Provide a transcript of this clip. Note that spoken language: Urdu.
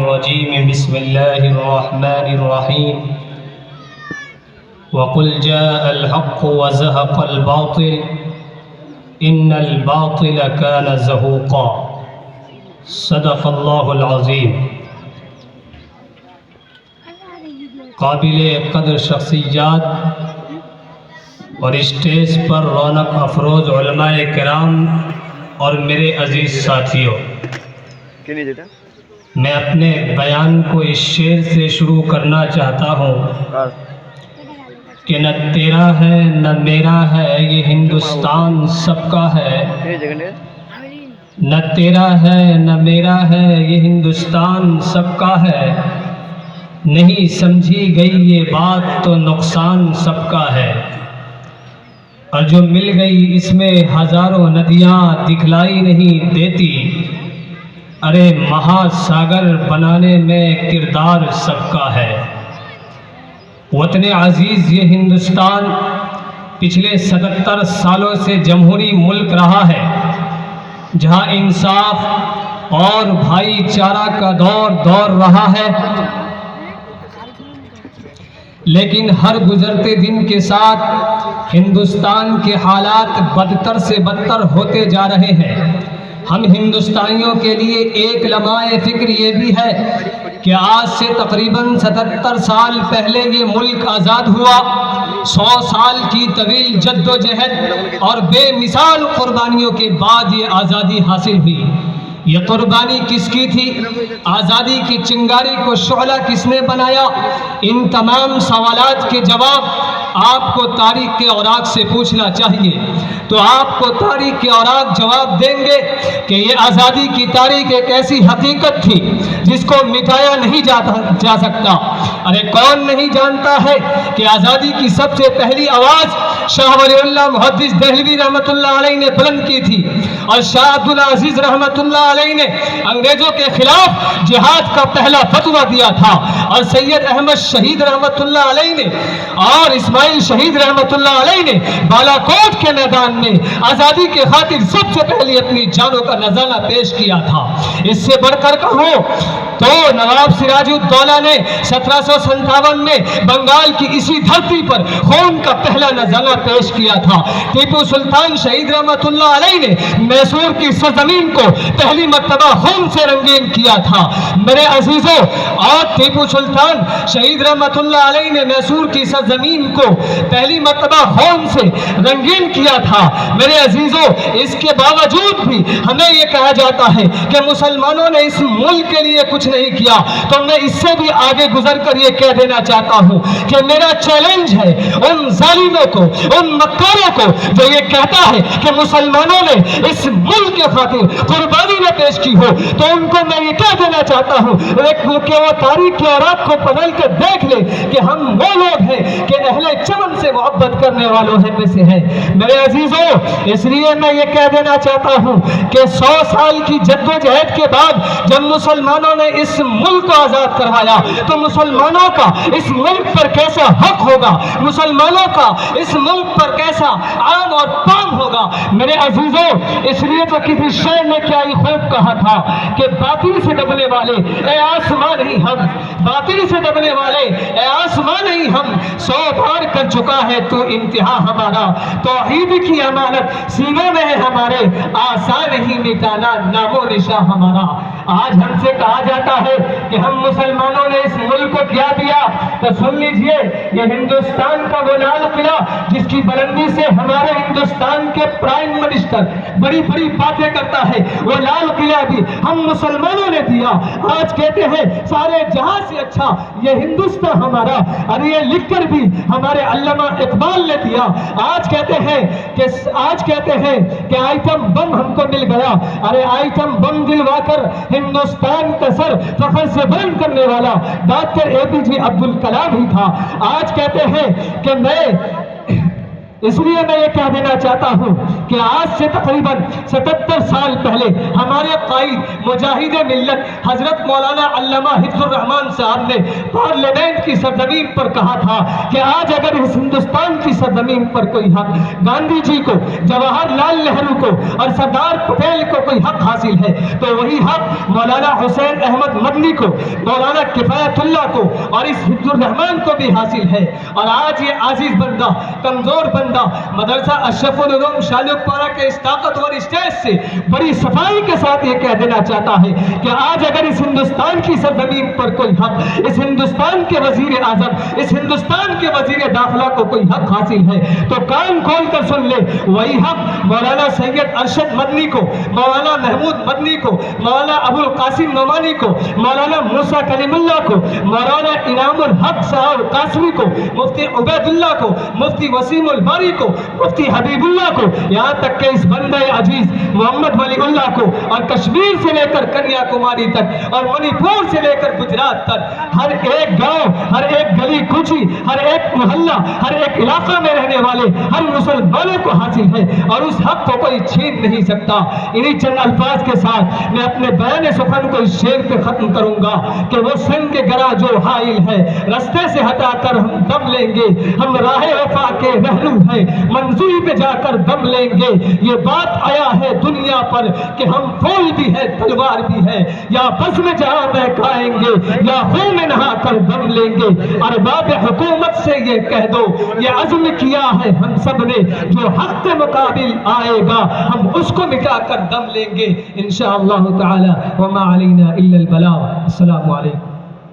الرجيم بسم الله الرحمن الرحيم وقل جاء الحق وزهق الباطل إن الباطل كان زهوقا صدق الله العظيم. قابل قدر شخصیات اور اسٹیج پر رونق افروز علماء کرام اور میرے عزیز ساتھیوں، میں اپنے بیان کو اس شعر سے شروع کرنا چاہتا ہوں کہ نہ تیرا ہے نہ میرا ہے یہ ہندوستان سب کا ہے، نہ تیرا ہے نہ میرا ہے یہ ہندوستان سب کا ہے، نہیں سمجھی گئی یہ بات تو نقصان سب کا ہے، اور جو مل گئی اس میں ہزاروں ندیاں دکھلائی نہیں دیتی، ارے مہا ساگر بنانے میں کردار سب کا ہے۔ وطن عزیز یہ ہندوستان پچھلے 77 سالوں سے جمہوری ملک رہا ہے، جہاں انصاف اور بھائی چارہ کا دور رہا ہے، لیکن ہر گزرتے دن کے ساتھ ہندوستان کے حالات بدتر سے بدتر ہوتے جا رہے ہیں۔ ہم ہندوستانیوں کے لیے ایک لمحہ فکر یہ بھی ہے کہ آج سے تقریباً 77 سال پہلے یہ ملک آزاد ہوا، 100 سال کی طویل جد و جہد اور بے مثال قربانیوں کے بعد یہ آزادی حاصل ہوئی۔ یہ قربانی کس کی تھی؟ آزادی کی چنگاری کو شعلہ کس نے بنایا؟ ان تمام سوالات کے جواب آپ کو تاریخ کے اوراق سے پوچھنا چاہیے، تو آپ کو تاریخ کے اوراق جواب دیں گے کہ یہ آزادی کی تاریخ ایک ایسی حقیقت تھی جس کو مٹایا نہیں جا سکتا۔ ارے کون نہیں جانتا ہے کہ آزادی کی سب سے پہلی آواز شاہ ولی اللہ محدث دہلوی رحمۃ اللہ علیہ نے بلند کی تھی، اور شاہ عبدالعزیز رحمۃ اللہ علیہ نے انگریزوں کے خلاف جہاد کا پہلا فتویٰ دیا تھا، اور سید احمد شہید رحمۃ اللہ علیہ نے اور اسماعیل شہید رحمۃ اللہ علیہ نے بالا کوٹ کے میدان میں آزادی کے خاطر سب سے پہلے اپنی جانوں کا نذرانہ پیش کیا تھا۔ اس سے بڑھ کر کہوں تو نواب سراج الدولہ نے 1757 میں بنگال کی اسی دھرتی پر خون کا پہلا نذرانہ پیش کیا تھا۔ ٹیپو سلطان شہید رحمۃ اللہ علیہ نے میسور کی سرزمین کو پہلی مرتبہ خون سے رنگین کیا تھا۔ میرے عزیزوں، اور ٹیپو سلطان شہید رحمۃ اللہ علیہ نے میسور کی سرزمین کو پہلی مرتبہ خون سے رنگین کیا تھا۔ میرے عزیزوں، اس کے باوجود بھی ہمیں یہ کہا جاتا ہے کہ مسلمانوں نے اس ملک کے لیے کچھ نہیں کیا، تو میں اس سے بھی آگے گزر کر یہ کہہ دینا چاہتا ہوں کہ میرا چیلنج ہے ان ظالموں کو، ان مکاروں کو جو یہ کہتا ہے کہ مسلمانوں نے اس ملک کے خاطر قربانی نہ پیش کی ہو، تو ان کو میں یہ کہہ دینا چاہتا ہوں کہ وہ تاریخ کے اوراق کو بدل کر دیکھ لے کہ ہم وہ لوگ ہیں کہ اہل چمن سے محبت کرنے والوں میں سے ہیں۔ میرے عزیزوں، اس لیے میں یہ کہہ دینا چاہتا ہوں کہ 100 سال کی جد و جہد کے بعد جب مسلمانوں نے اس ملک کو آزاد کروایا تو مسلمانوں کا اس ملک پر کیسا حق ہوگا، مسلمانوں کا اس ملک پر کیسا عام اور پام ہوگا۔ میرے عزیزوں، اس لیے تو کسی شاعر نے کیا ہی خوب کہا تھا کہ باطل سے دبنے والے اے آسمان ہی ہم، باطل سے دبنے والے اے آسمان ہی ہم، 100 بار کر چکا ہے تو انتہا ہمارا، توحید کی امانت سینوں میں ہے ہمارے، آسان ہی مٹانا نام و نشاں ہمارا۔ آج ہم سے کہا جاتا ہے کہ ہم مسلمانوں نے اس ملک کو کیا دیا، تو سن لیجئے، یہ ہندوستان کا وہ لال قلعہ جس کی بلندی سے ہمارے ہندوستان کے پرائم منسٹر بڑی بڑی باتیں کرتا ہے، وہ لال قلعہ بھی ہم مسلمانوں نے دیا۔ آج کہتے ہیں سارے جہاں سے اچھا یہ ہندوستان ہمارا، اور یہ لکھ کر بھی ہمارے علامہ اقبال نے دیا۔ آج کہتے ہیں کہ آئٹم بم ہم کو مل گیا، ارے آئٹم بم دلوا کر ہندوستان کا سر فخر سے بلند کرنے والا ڈاکٹر APJ عبد الکلام ہی تھا۔ آج کہتے ہیں کہ اس لیے میں یہ کہہ دینا چاہتا ہوں کہ آج سے تقریباً 77 سال پہلے ہمارے قائد مجاہد ملت حضرت مولانا علامہ حفظ الرحمان صاحب نے پارلیمنٹ کی سرزمین پر کہا تھا کہ آج اگر اس ہندوستان کی سرزمین پر کوئی حق گاندھی جی کو، جواہر لال نہرو کو اور سردار پٹیل کو کوئی حق حاصل ہے تو وہی حق مولانا حسین احمد مدنی کو، مولانا کفایت اللہ کو اور اس حفظ الرحمان کو بھی حاصل ہے۔ اور آج یہ عزیز بندہ، کمزور بندہ مدرسہ اشرف العلوم شالق پارہ کے اس طاقتور اسٹیج سے بڑی صفائی کے ساتھ یہ کہہ دینا چاہتا ہے کہ آج اگر اس ہندوستان کی سرزمین پر کوئی حق، اس ہندوستان کے وزیر اعظم، اس ہندوستان کے وزیر داخلہ کو کوئی حق حاصل ہے تو کان کھول کر سن لے، وہی حق مولانا سید ارشد مدنی کو، مولانا محمود مدنی کو، مولانا ابو القاسم نعمانی کو، مولانا موسیٰ کلیم اللہ کو، مولانا انعام الحق صاحب قاسمی کو، مفتی عبید اللہ کو، مفتی وسیم الباری کو، مفتی حبیب اللہ کو، یہاں تک کہ اس بندہ عزیز محمد ولی اللہ کو، اور کشمیر سے لے کر کنیا کماری تک اور منی پور سے لے کر گجرات تک ہر ایک گاؤں، ہر ایک گلی کوچی، ہر ایک محلہ، ہر ایک علاقہ میں رہنے والے ہر مسلمانوں کو حاصل ہے اور اس حق کو کوئی چھین نہیں سکتا۔ انہی چند الفاظ کے ساتھ میں اپنے بیان سخن کو اس شعر پہ ختم کروں گا کہ وہ سنگ گرا جو حائل ہے، رستے سے ہٹا کر ہم دم لیں گے، ہم راہ وفا کے رہنو ہے، منزل پہ جا کر دم لیں گے۔ یہ بات آیا ہے دنیا پر کہ ہم پھول بھی ہے تلوار بھی ہے، یا بس میں جہاں میں کھائیں گے یا خون میں نہا کر دم لیں گے۔ ارباب حکومت سے یہ کہہ دو، یہ عزم کیا ہے ہم سب نے، جو حق کے مقابل آئے گا ہم اس کو مٹا کر دم لیں گے انشاءاللہ تعالی۔ وما علینا الا البلاغ۔ السلام علیکم۔